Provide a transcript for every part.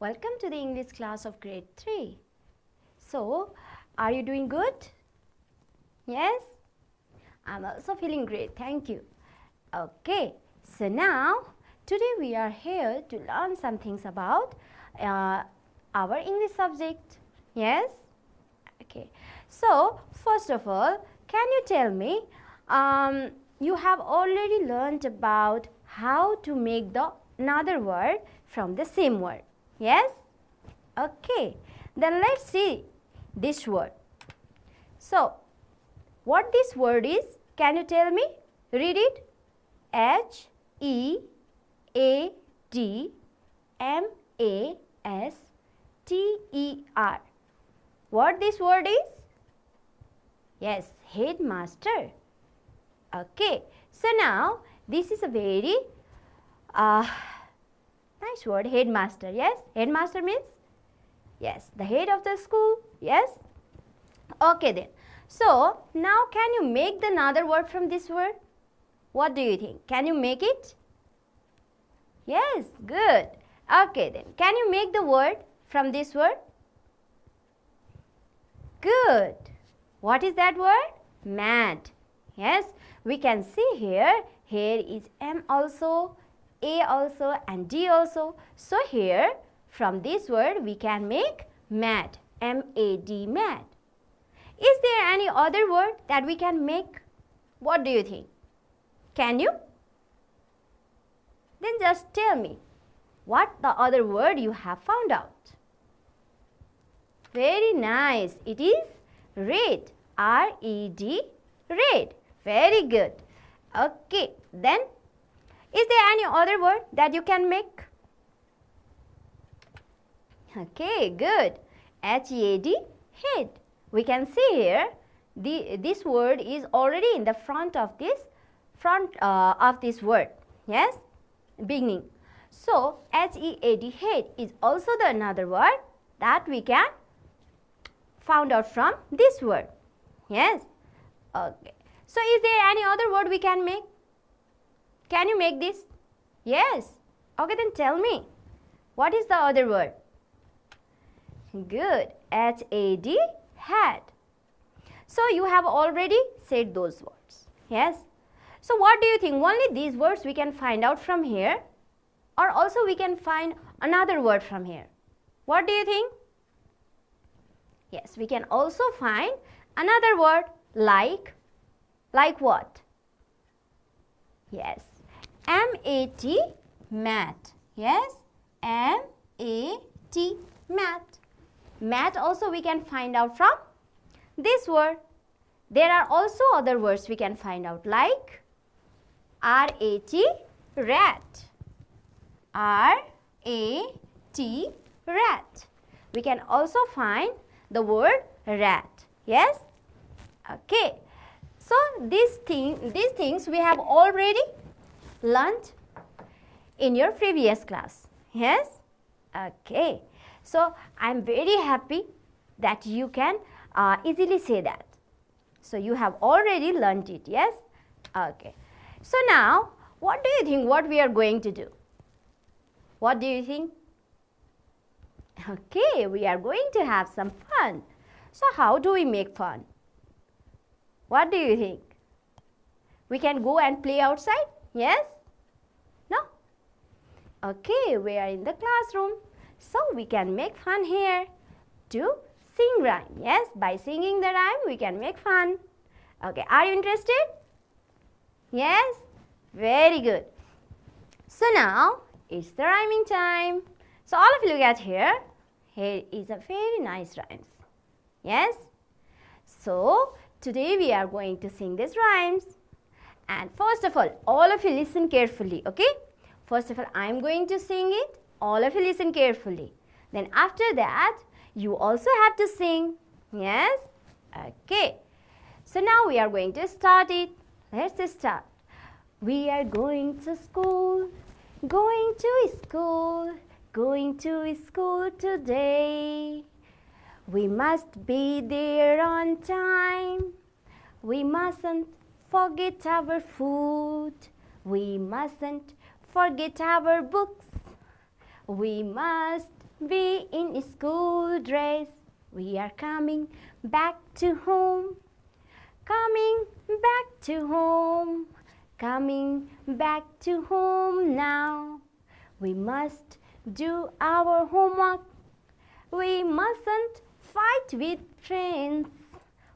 Welcome to the English class of grade 3. So, are you doing good? Yes? I'm also feeling great, thank you. Okay, so now today we are here to learn some things about our English subject. Yes? Okay, so first of all, can you tell me, you have already learned about how to make the another word from the same word. Yes? Okay, then let's see this word. So, what this word is, can you tell me? Read it. Headmaster. What this word is? Yes, headmaster. Okay, so now this is a very nice word, headmaster. Yes, headmaster means, yes, the head of the school. Yes. Okay then. So now can you make the another word from this word? What do you think? Can you make it? Yes, good. Okay then. Can you make the word from this word? Good. What is that word? Mad. Yes, we can see here is M also, A also and D also. So here from this word we can make mad, M-A-D, mad. Is there any other word that we can make? What do you think? Can you? Then just tell me what the other word you have found out. Very nice. It is red, R-E-D, red. Very good. Okay, then is there any other word that you can make? Okay, good. H-E-A-D, head. We can see here this word is already in the front of this word. Yes, beginning. So H-E-A-D, head, is also the another word that we can found out from this word. Yes. Okay. So is there any other word we can make? Can you make this? Yes. Okay, then tell me. What is the other word? Good. H-A-D, had. So you have already said those words. Yes. So what do you think? Only these words we can find out from here, or also we can find another word from here. What do you think? Yes, we can also find another word like what? Yes, M-A-T, mat. Yes, M-A-T, mat. Mat also we can find out from this word. There are also other words we can find out like R-A-T, rat. R-A-T, rat. We can also find the word rat. Yes. Okay. So these things we have already learnt in your previous class. Yes. Okay. So I am very happy that you can easily say that. So you have already learnt it. Yes. Okay. So now what do you think what we are going to do? What do you think? Okay, we are going to have some fun. So how do we make fun? What do you think? We can go and play outside? Yes? No? Okay, we are in the classroom. So we can make fun here to sing rhyme. Yes, by singing the rhyme we can make fun. Okay, are you interested? Yes? Very good. So now it's the rhyming time. So all of you look at here. Here is a very nice rhymes. Yes? So today we are going to sing these rhymes. And first of all of you listen carefully, okay? First of all, I am going to sing it. All of you listen carefully. Then after that, you also have to sing. Yes? Okay. So now we are going to start it. Let's start. We are going to school, going to school, going to school today. We must be there on time. We mustn't forget our food. We mustn't forget our books. We must be in school dress. We are coming back to home. Coming back to home. Coming back to home now. We must do our homework. We mustn't fight with friends.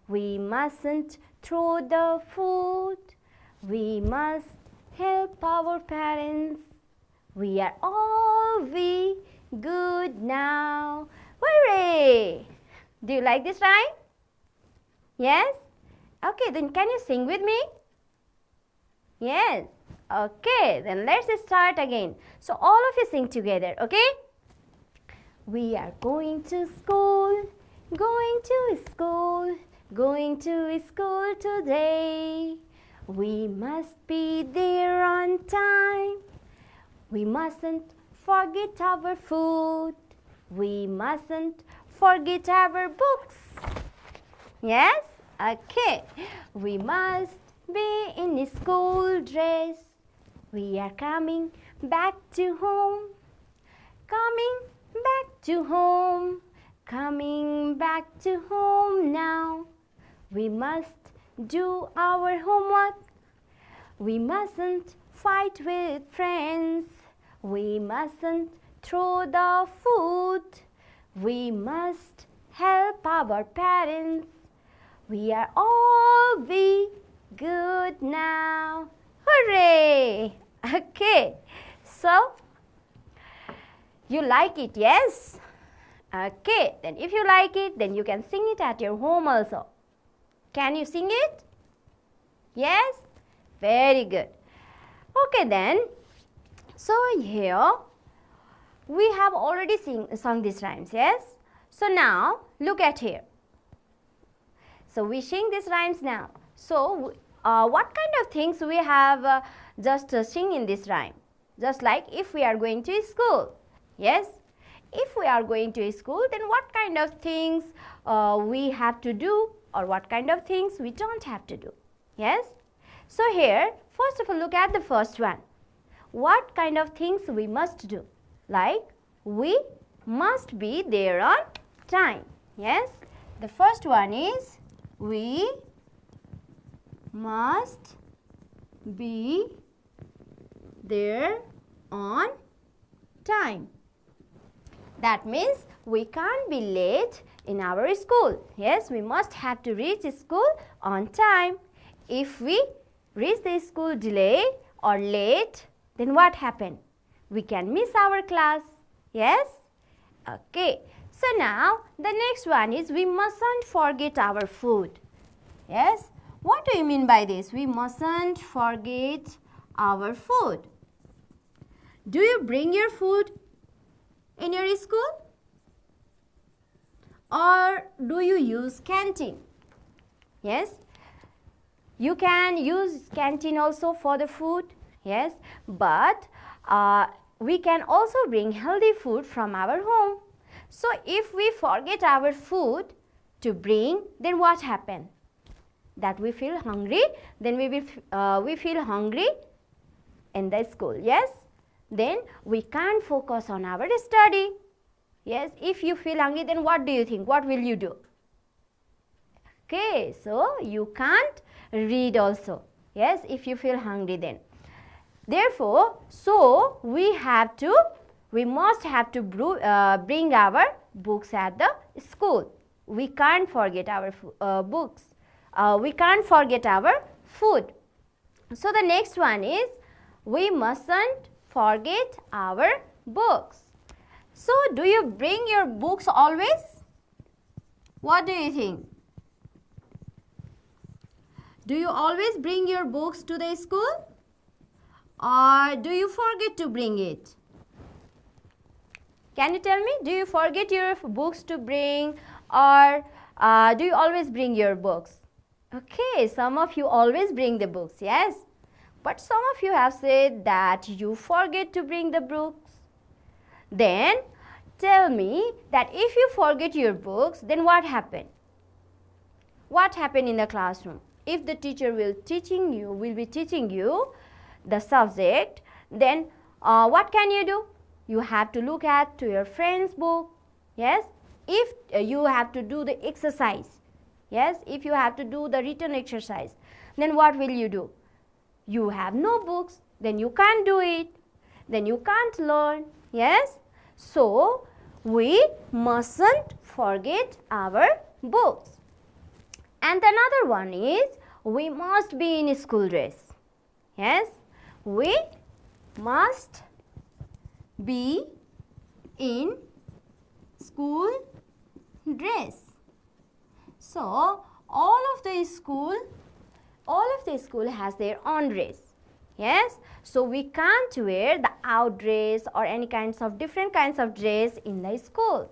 We mustn't throw the food. We must help our parents. We are all good now. Hooray! Do you like this rhyme? Yes? Okay, then can you sing with me? Yes. Okay, then let's start again. So all of you sing together, okay? We are going to school, going to school, going to school today. We must be there on time. We mustn't forget our food. We mustn't forget our books. Yes? Okay. We must be in school dress. We are coming back to home. Coming back to home. Coming back to home now. We must do our homework. We mustn't fight with friends. We mustn't throw the food. We must help our parents. We are all good now. Hooray! Okay, so you like it, yes? Okay, then if you like it, then you can sing it at your home also. Can you sing it? Yes? Very good. Okay then, so here we have already sung these rhymes, yes? So now look at here. So we sing these rhymes now. So what kind of things we have just sing in this rhyme? Just like if we are going to school, yes? If we are going to school, then what kind of things we have to do, or what kind of things we don't have to do, yes? So here, first of all, look at the first one. What kind of things we must do? Like, we must be there on time, yes? The first one is, we must be there on time. That means we can't be late in our school. Yes, we must have to reach school on time. If we reach the school delay or late, then what happen? We can miss our class. Yes? Okay. So now the next one is, we mustn't forget our food. Yes? What do you mean by this? We mustn't forget our food. Do you bring your food in your school? Or do you use canteen? Yes? You can use canteen also for the food. Yes? But we can also bring healthy food from our home. So if we forget our food to bring, then what happen? That we feel hungry, then we feel hungry in the school, yes? Then we can't focus on our study. Yes, if you feel hungry, then what do you think? What will you do? Okay, so you can't read also. Yes, if you feel hungry then. Therefore, so we must have to bring our books at the school. We can't forget our books. We can't forget our food. So the next one is, we mustn't forget our books. So do you bring your books always? What do you think? Do you always bring your books to the school? Or do you forget to bring it? Can you tell me? Do you forget your books to bring, or do you always bring your books? Okay, some of you always bring the books, yes? But some of you have said that you forget to bring the books. Then tell me that if you forget your books, then what happened? What happened in the classroom? If the teacher will be teaching you the subject, then what can you do? you have to look at to your friend's book. Yes, if you have to do the exercise, yes, if you have to do the written exercise, then what will you do? You have no books, then you can't do it, then you can't learn. Yes, so we mustn't forget our books. And another one is, we must be in school dress. Yes, we must be in school dress. So all of the school has their own dress. Yes, so we can't wear the out dress or any kinds of different kinds of dress in the school.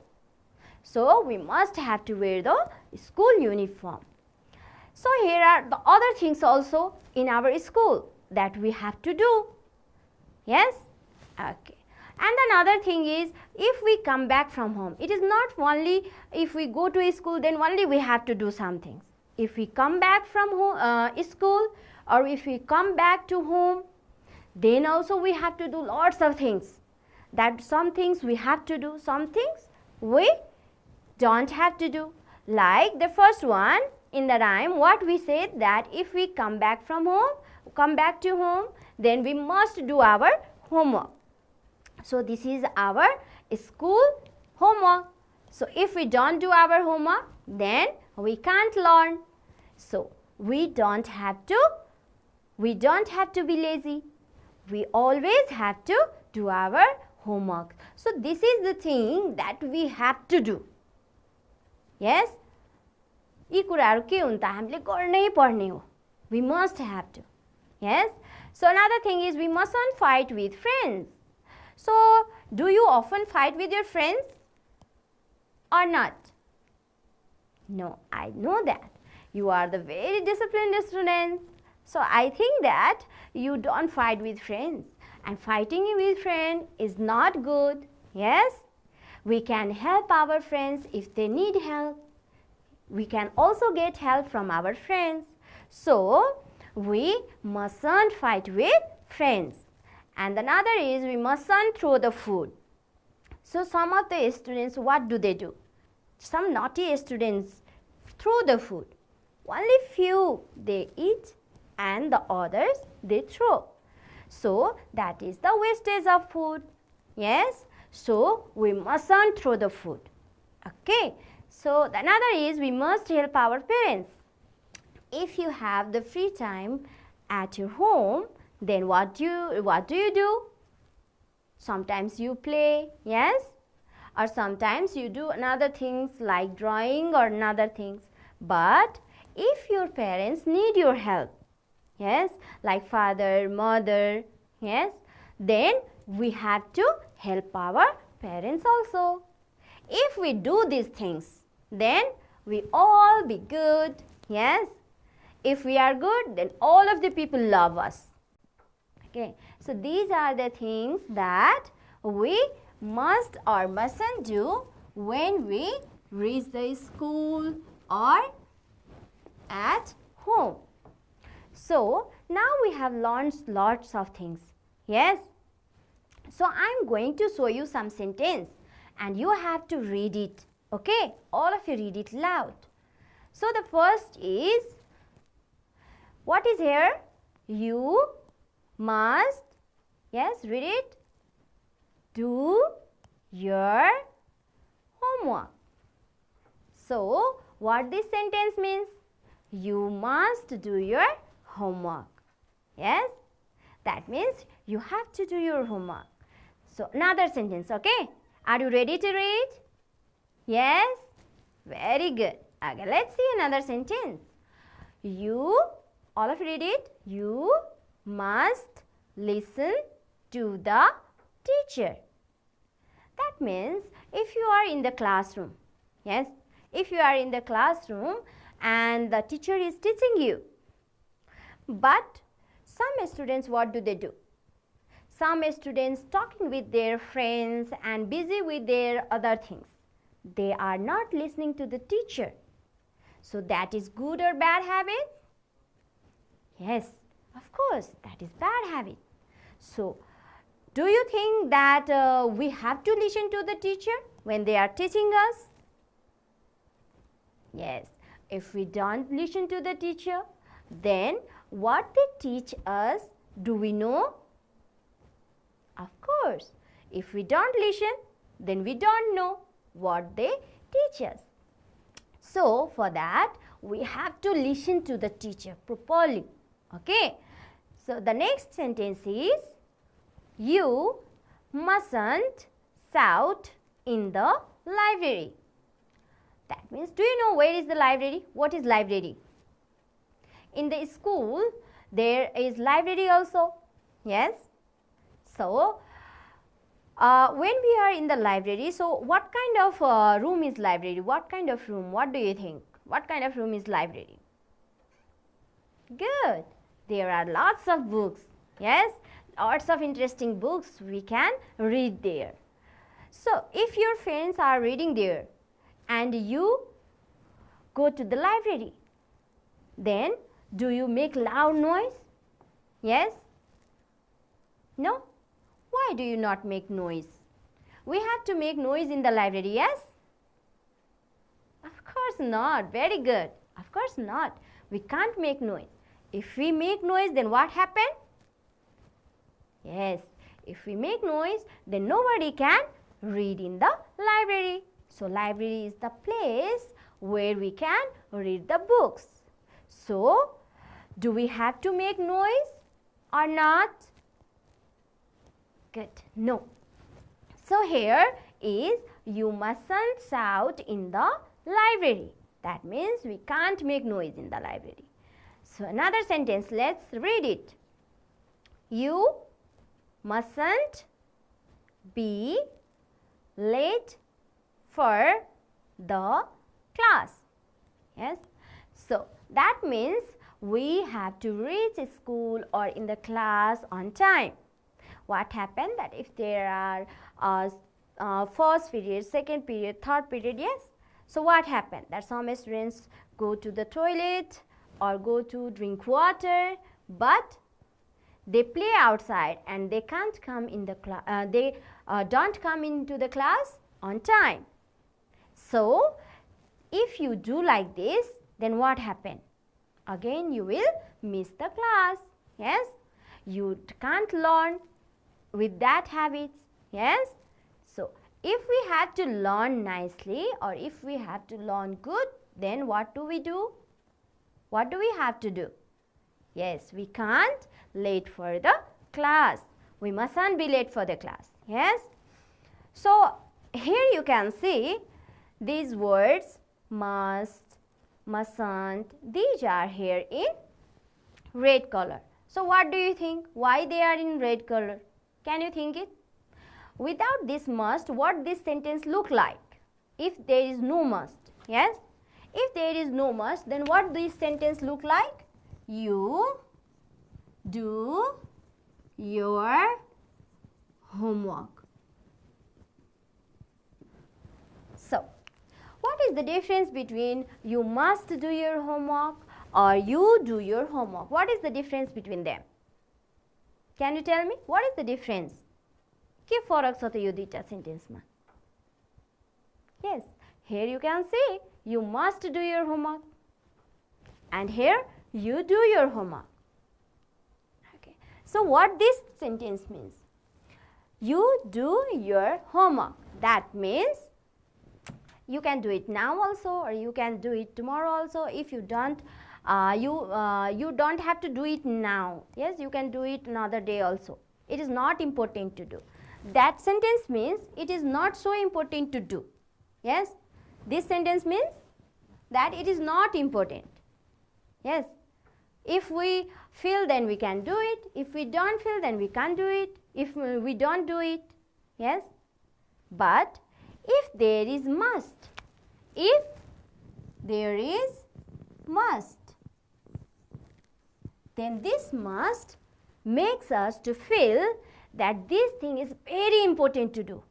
So we must have to wear the school uniform. So here are the other things also in our school that we have to do. Yes, okay. And another thing is, if we come back from home, it is not only if we go to school then only we have to do some things. If we come back from school, or if we come back to home, then also we have to do lots of things. That some things we have to do, some things we don't have to do. Like the first one in the rhyme, what we said, that if we come back from home, come back to home, then we must do our homework. So this is our school homework. So if we don't do our homework, then we can't learn. So we don't have to be lazy. We always have to do our homework. So this is the thing that we have to do. Yes, यी कुराहरु के हुन् त हामीले गर्नै पर्ने हो. We must have to. Yes. So another thing is, we mustn't fight with friends. So do you often fight with your friends or not? No, I know that. You are the very disciplined students. So I think that you don't fight with friends. And fighting with friends is not good. Yes. We can help our friends if they need help. We can also get help from our friends. So we mustn't fight with friends. And another is, we mustn't throw the food. So some of the students, what do? Some naughty students throw the food. Only few they eat and the others they throw. So that is the wastage of food. Yes. So we mustn't throw the food. Okay. So another is, we must help our parents. If you have the free time at your home, then what do you do? Sometimes you play, yes, or sometimes you do another things like drawing or another things. But if your parents need your help, yes, like father, mother, yes, then we have to help our parents also. If we do these things, then we all be good. Yes, if we are good, then all of the people love us. Okay, so these are the things that we must or mustn't do when we reach the school or at home. So now we have learned lots of things. Yes, so I am going to show you some sentence and you have to read it. Okay, all of you read it loud. So the first is, what is here? You must, yes, read it, do your homework. So what this sentence means? You must do your homework. Yes, that means you have to do your homework. So another sentence, okay? Are you ready to read? Yes? Very good. Okay, let's see another sentence. You, all of you read it. You must listen to the teacher. That means if you are in the classroom, yes, if you are in the classroom and the teacher is teaching you, but some students, what do? Some students talking with their friends and busy with their other things. They are not listening to the teacher. So that is good or bad habit? Yes, of course, that is bad habit. So Do you think that we have to listen to the teacher when they are teaching us? Yes. If we don't listen to the teacher, then what they teach us, do we know? Of course. If we don't listen, then we don't know what they teach us. So, for that, we have to listen to the teacher properly. Okay. So, the next sentence is, you mustn't shout in the library. That means, do you know where is the library? What is library? In the school, there is library also. Yes. So, when we are in the library, so what kind of room is library? What kind of room? What do you think? What kind of room is library? Good. There are lots of books. Yes. Lots of interesting books we can read there. So, if your friends are reading there and you go to the library, then do you make loud noise? Yes? No? Why do you not make noise? We have to make noise in the library, yes? Of course not. Very good. Of course not. We can't make noise. If we make noise, then what happens? Yes, if we make noise, then nobody can read in the library. So, library is the place where we can read the books. So, do we have to make noise or not? Good. No. So, here is, you mustn't shout in the library. That means we can't make noise in the library. So, another sentence, let's read it. You mustn't be late for the class. Yes. So, that means we have to reach school or in the class on time. What happened that if there are first period, second period, third period, yes. So, what happened that some students go to the toilet or go to drink water, but they play outside and they can't come in the class, they don't come into the class on time. So, if you do like this, then what happened? Again you will miss the class. Yes, you can't learn with that habits. Yes. So, if we have to learn nicely or if we have to learn good, then what do we do? What do we have to do? Yes, we can't late for the class. We mustn't be late for the class. Yes. So, here you can see these words must, mustn't, these are here in red color. So, what do you think? Why they are in red color? Can you think it? Without this must, what this sentence look like? If there is no must, yes? If there is no must, then what this sentence look like? You do your homework. So, what is the difference between you must do your homework or you do your homework? What is the difference between them? Can you tell me? What is the difference? के फरक छ त यो दुईटा सेन्टेन्समा? Yes, here you can see you must do your homework and here you do your homework. Okay. So, what this sentence means? You do your homework. That means you can do it now also or you can do it tomorrow also. If you don't, you don't have to do it now. Yes, you can do it another day also. It is not important to do. That sentence means it is not so important to do. Yes, this sentence means that it is not important. Yes, if we feel then we can do it. If we don't feel then we can't do it. If we don't do it. Yes, but if there is must, if there is must, then this must makes us to feel that this thing is very important to do.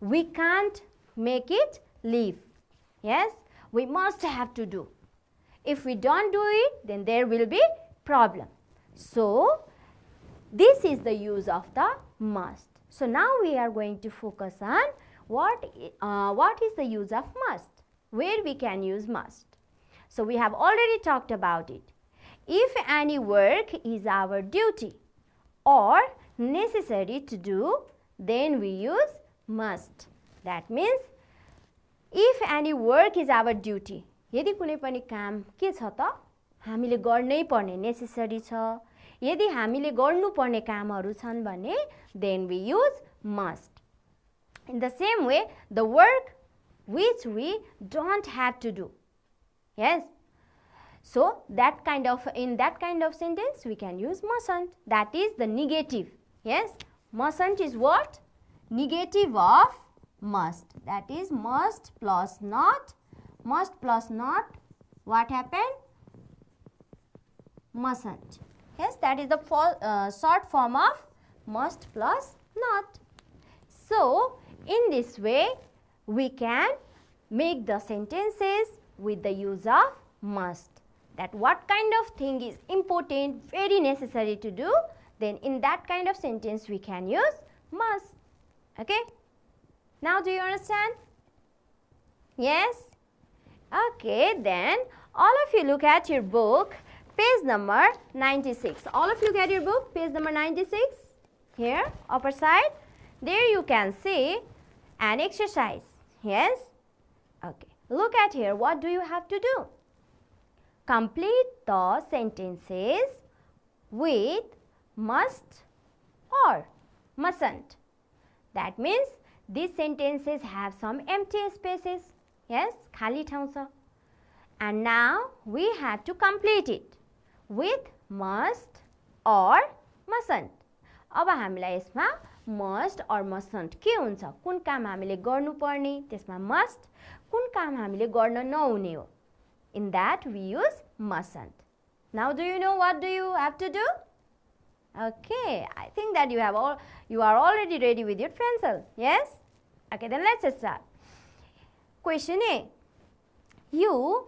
We can't make it leave. Yes, we must have to do. If we don't do it, then there will be problem. So, This is the use of the must. So now we are going to focus on what is the use of must, where we can use must. So we have already talked about it. If any work is our duty or necessary to do, then we use must. That means if any work is our duty, यदि कुनै पनि काम के छ त हामीले गर्नै पर्ने नेसेसरी छ, यदि हामीले गर्नुपर्ने कामहरू छन् भने then we use must. In the same way, the work which we don't have to do. Yes. So in that kind of sentence we can use mustn't. That is the negative. Yes. Mustn't is what? Negative of must. That is must plus not. Must plus not. What happened? Mustn't. Yes, that is the short form of must plus not. So in this way we can make the sentences with the use of must. That what kind of thing is important, very necessary to do, then in that kind of sentence we can use must. Okay. Now do you understand? Yes? Okay, then all of you look at your book, page number 96. All of you look at your book, page number 96. Here, upper side. There you can see an exercise. Yes? Okay. Look at here. What do you have to do? Complete the sentences with must or mustn't. That means these sentences have some empty spaces. Yes, khali ठाउँ छ. And now we have to complete it with must or mustn't. अब हामीलाई यसमा must or mustn't के हुन्छ? कुन काम हामीले गर्नुपर्ने, त्यसमा must, कुन काम हामीले गर्न नहुने हो. In that we use mustn't. Now do you know what do you have to do? Okay, I think that you are already ready with your pencil. Yes? Okay, then let's start. Question A. You ...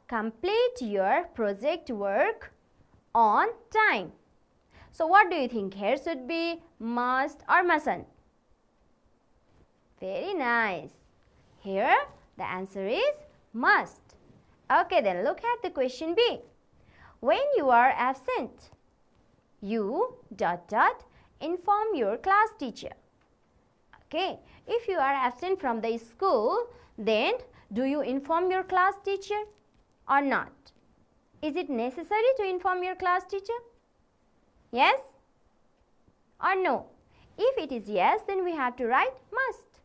complete your project work on time. So what do you think? Here should be must or mustn't? Very nice. Here the answer is must. Okay, then look at the question B. When you are absent, you ... inform your class teacher. Okay, if you are absent from the school, then do you inform your class teacher or not? Is it necessary to inform your class teacher? Yes or no? If it is yes, then we have to write must.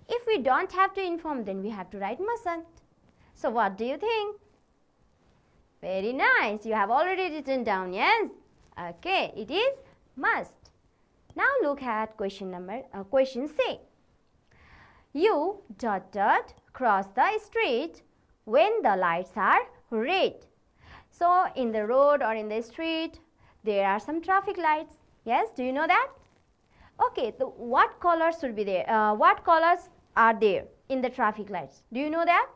If we don't have to inform, then we have to write mustn't. So what do you think? Very nice. You have already written down, yes? Okay, it is must. Now look at question C. You ... cross the street when the lights are red. So in the road or in the street there are some traffic lights. Yes, do you know that? Okay, so what colors should be there? What colors are there in the traffic lights? Do you know that?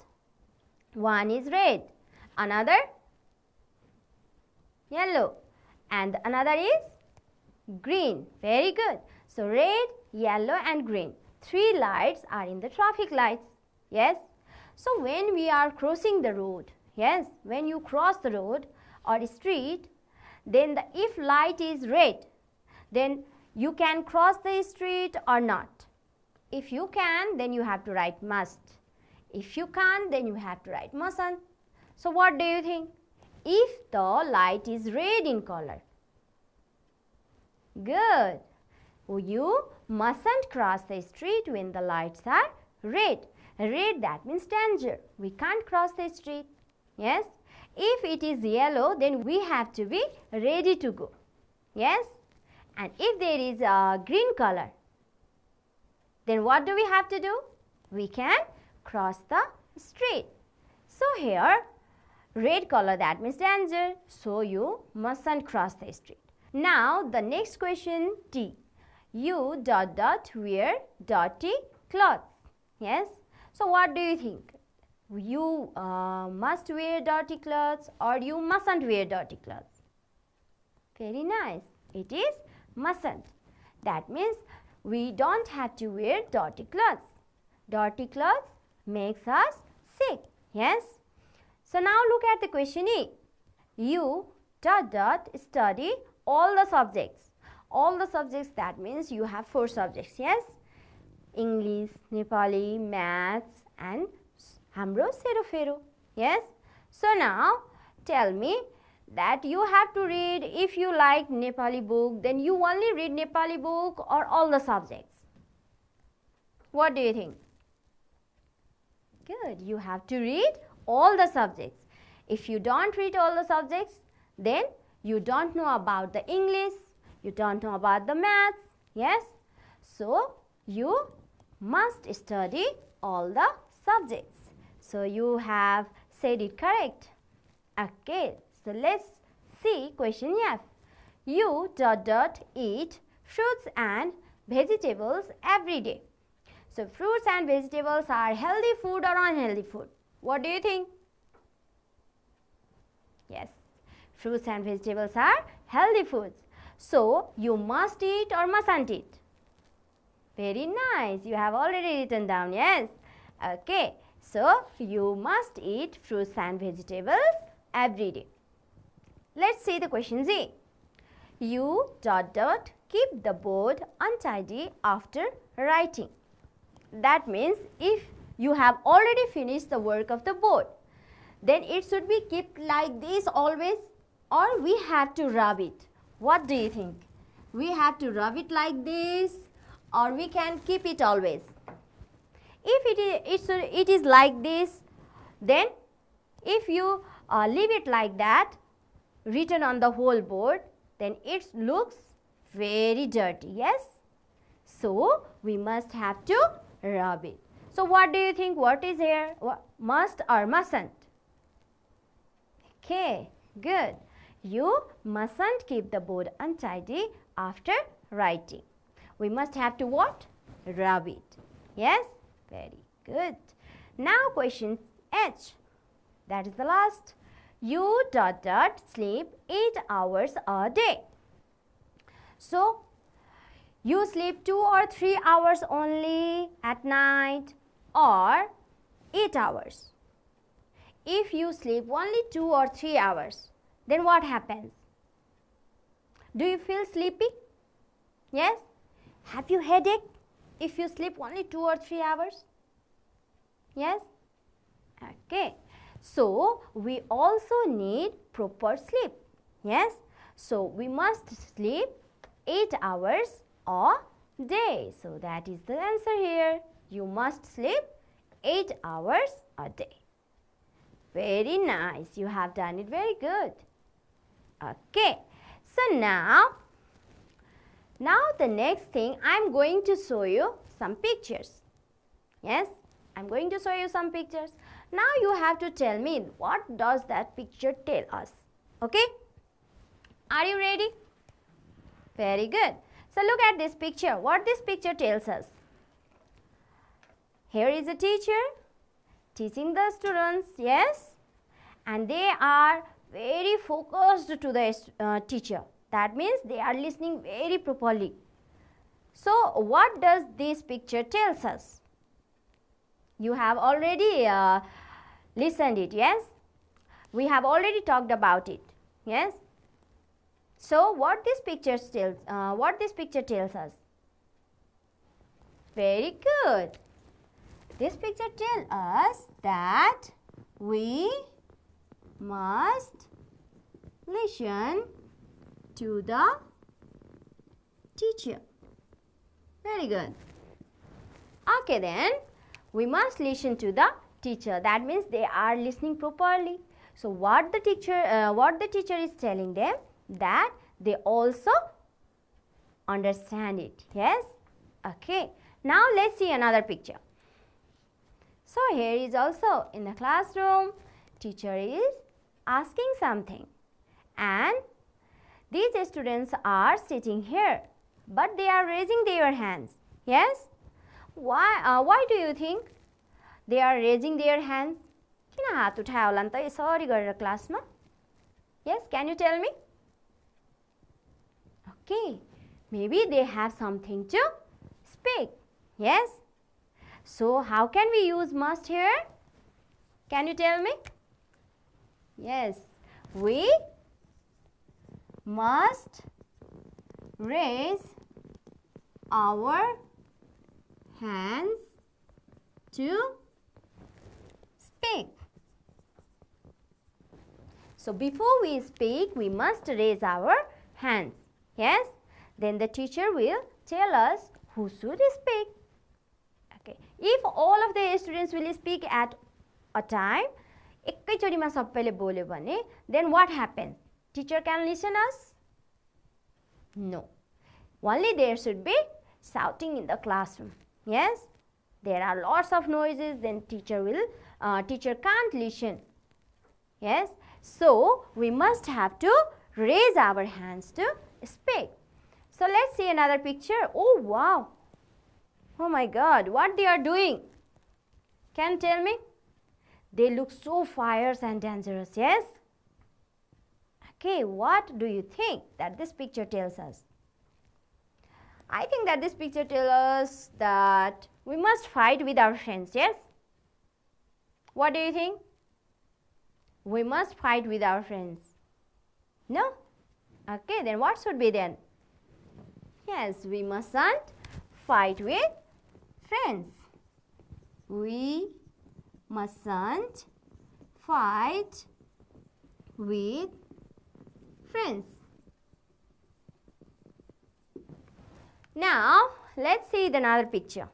One is red, another yellow, and another is green. Very good. So red, yellow and green. 3 lights are in the traffic lights. Yes. So when we are crossing the road, yes, when you cross the road or street, then if light is red, then you can cross the street or not. If you can, then you have to write must. If you can't, then you have to write mustn't. So what do you think? If the light is red in color, good. You mustn't cross the street when the lights are red. Red, that means danger. We can't cross the street. Yes. If it is yellow, then we have to be ready to go. Yes. And if there is a green color, then what do we have to do? We can cross the street. So here, red color, that means danger. So you mustn't cross the street. Now the next question, D. You ... wear dirty clothes. Yes. So what do you think? You must wear dirty clothes or you mustn't wear dirty clothes? Very nice. It is mustn't. That means we don't have to wear dirty clothes. Dirty clothes makes us sick. Yes. So now look at the question E. You ... study all the subjects. All the subjects, that means you have 4 subjects. Yes. English, Nepali, Maths and hamro serofero. Yes. So now tell me that you have to read, if you like Nepali book, then you only read Nepali book or all the subjects. What do you think? Good. You have to read all the subjects. If you don't read all the subjects, then you don't know about the English, you don't know about the Maths. Yes. So you must study all the subjects. So you have said it correct. Okay. So let's see question F. You ... eat fruits and vegetables every day. So fruits and vegetables are healthy food or unhealthy food? What do you think? Yes, fruits and vegetables are healthy foods. So you must eat or mustn't eat? Very nice. You have already written down. Yes. Okay. So you must eat fruits and vegetables every day. Let's see the question Z. You ... keep the board untidy after writing. That means if you have already finished the work of the board, then it should be kept like this always, or we have to rub it. What do you think? We have to rub it like this, or we can keep it always? If it is like this, then if you leave it like that, written on the whole board, then it looks very dirty. Yes. So we must have to rub it. So what do you think? What is here? Must or mustn't? Okay, good. You mustn't keep the board untidy after writing. We must have to what? Rub it. Yes? Very good. Now question H. That is the last. You ... sleep 8 hours a day. So you sleep 2 or 3 hours only at night, or 8 hours. If you sleep only 2 or 3 hours, then what happens? Do you feel sleepy? Yes? Have you headache if you sleep only 2 or 3 hours? Yes? Okay. So we also need proper sleep. Yes? So we must sleep 8 hours a day. So that is the answer here. You must sleep 8 hours a day. Very nice. You have done it very good. Okay. So now the next thing, I am going to show you some pictures. Yes, I am going to show you some pictures. Now you have to tell me what does that picture tell us. Okay? Are you ready? Very good. So look at this picture. What this picture tells us? Here is a teacher teaching the students. Yes? And they are very focused to the teacher. That means they are listening very properly. So what does this picture tells us? You have already listened it. Yes? We have already talked about it. Yes? So what this picture tells us? Very good. This picture tells us that we must listen to the teacher. Very good. Okay, then we must listen to the teacher. That means they are listening properly. So what the teacher is telling them, that they also understand it. Yes? Okay. Now let's see another picture. So here is also in the classroom, teacher is asking something, and these students are sitting here, but they are raising their hands. Yes? Why do you think they are raising their hands? किन हात उठायो होला नि त यसरी गरेर क्लासमा? Yes, can you tell me? Okay, maybe they have something to speak. Yes? So, how can we use must here? Can you tell me? Yes, we must raise our hands to speak. So, before we speak, we must raise our hands. Yes? Then the teacher will tell us who should speak. Okay. If all of the students will speak at a time, एकैचोटीमा सबैले बोल्यो भने, then what happens? Teacher can listen us? No. Only there should be shouting in the classroom. Yes? There are lots of noises, then teacher can't listen. Yes? So, we must have to raise our hands to speak. So, let's see another picture. Oh, wow. Oh my God, what they are doing? Can you tell me? They look so fierce and dangerous, yes? Okay, what do you think that this picture tells us? I think that this picture tells us that we must fight with our friends, yes? What do you think? We must fight with our friends. No? Okay, then what should be then? Yes, we mustn't fight with friends. We mustn't fight with friends. Now, let's see another picture.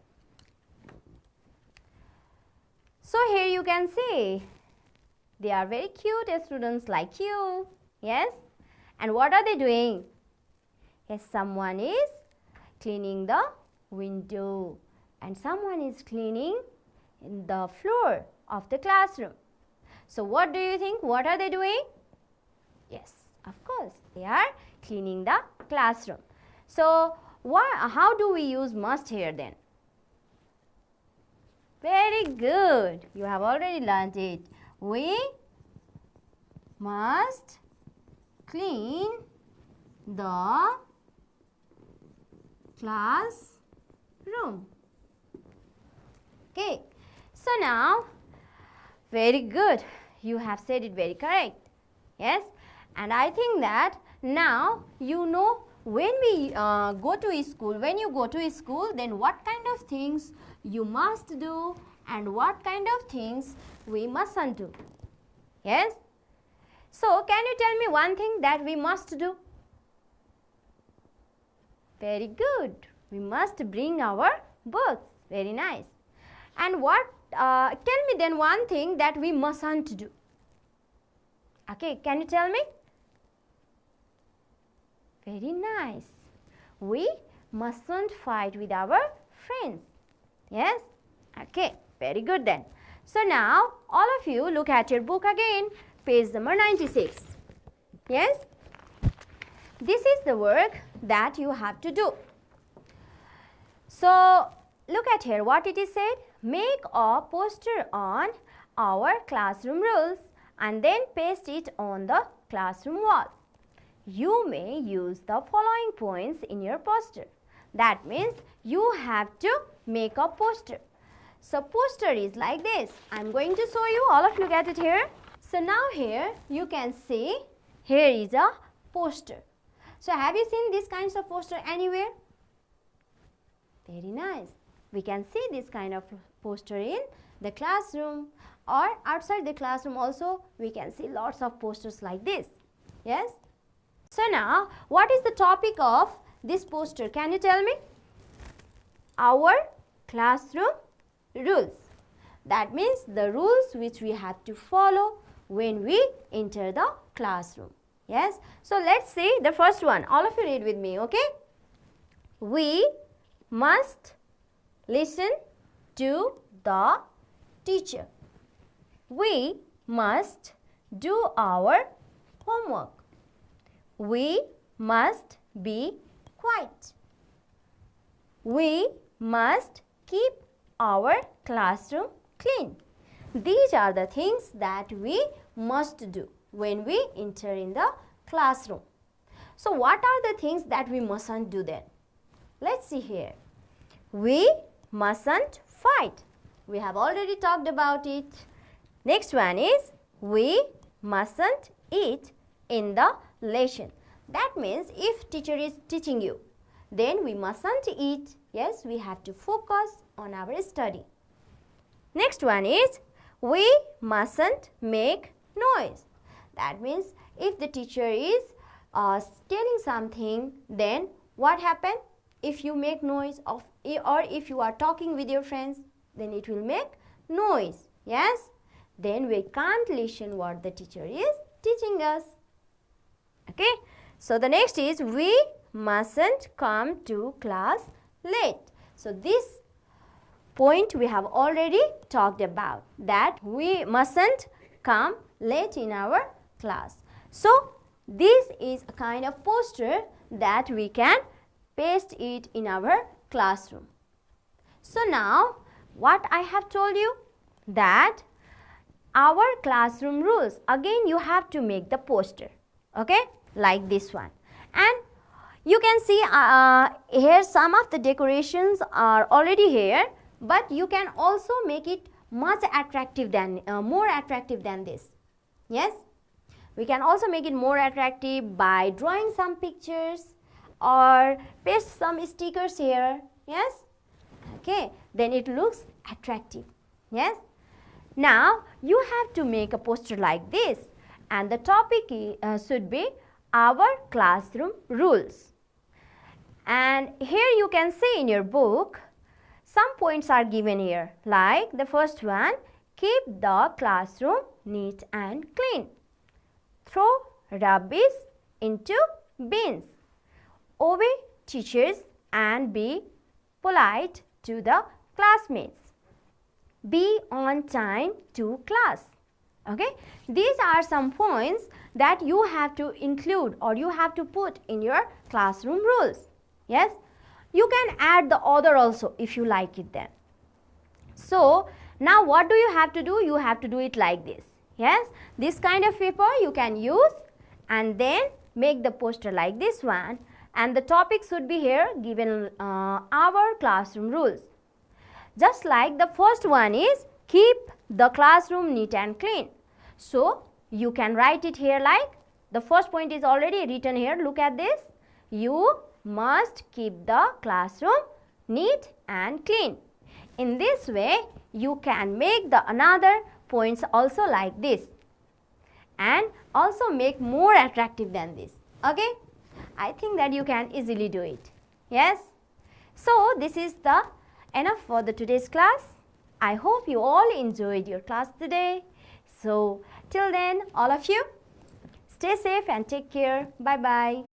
So, here you can see they are very cute students like you. Yes? And what are they doing? Yes, someone is cleaning the window and someone is cleaning the floor of the classroom. So, what do you think? What are they doing? Yes, of course, they are cleaning the classroom. So, how do we use must here then? Very good. You have already learned it. We must clean the classroom. Okay. So, now, very good. You have said it very correct. Yes. And I think that now you know when we go to school, when you go to school, then what kind of things you must do and what kind of things we mustn't do. Yes. So, can you tell me one thing that we must do? Very good. We must bring our books. Very nice. And what, tell me then one thing that we mustn't do. Okay, can you tell me? Very nice. We mustn't fight with our friends. Yes? Okay, very good then. So, now all of you look at your book again, page number 96. Yes? This is the work that you have to do. So, look at here what it is said. Make a poster on our classroom rules and then paste it on the classroom wall. You may use the following points in your poster. That means you have to make a poster. So, poster is like this. I am going to show you. All of you look at it here. So, now here you can see here is a poster. So, have you seen these kinds of poster anywhere? Very nice. We can see this kind of poster in the classroom or outside the classroom also we can see lots of posters like this. Yes? So, now what is the topic of this poster? Can you tell me? Our classroom rules. That means the rules which we have to follow when we enter the classroom. Yes? So, let's see the first one. All of you read with me, okay? We must listen to the teacher. We must do our homework. We must be quiet. We must keep our classroom clean. These are the things that we must do when we enter in the classroom. So what are the things that we mustn't do then? Let's see here. We mustn't fight. We have already talked about it. Next one is we mustn't eat in the lesson. That means if teacher is teaching you, then we mustn't eat. Yes, we have to focus on our study. Next one is we mustn't make noise. That means if the teacher is telling something, then what happens? If you make noise or if you are talking with your friends, then it will make noise. Yes? Then we can't listen what the teacher is teaching us. Okay? So the next is we mustn't come to class late. So this point we have already talked about, that we mustn't come late in our class. So this is a kind of poster that we can paste it in our classroom. So now what I have told you, that our classroom rules, again you have to make the poster, okay, like this one. And you can see here some of the decorations are already here, but you can also make it much attractive than more attractive than this. Yes, we can also make it more attractive by drawing some pictures or paste some stickers here. Yes, okay, then it looks attractive. Yes, now you have to make a poster like this, and the topic should be our classroom rules. And here you can see in your book some points are given here, like the first one, keep the classroom neat and clean, throw rubbish into bins, obey teachers and be polite to the classmates, be on time to class. Okay, these are some points that you have to include or you have to put in your classroom rules. Yes, you can add the other also if you like it then. So now what do you have to do? You have to do it like this. Yes, this kind of paper you can use and then make the poster like this one, and the topic should be here given our classroom rules. Just like the first one is keep the classroom neat and clean. So you can write it here like the first point is already written here. Look at this. You must keep the classroom neat and clean. In this way you can make the another points also like this and also make more attractive than this. Okay, I think that you can easily do it. Yes, so this is the enough for the today's class. I hope you all enjoyed your class today. So till then, all of you stay safe and take care. Bye bye.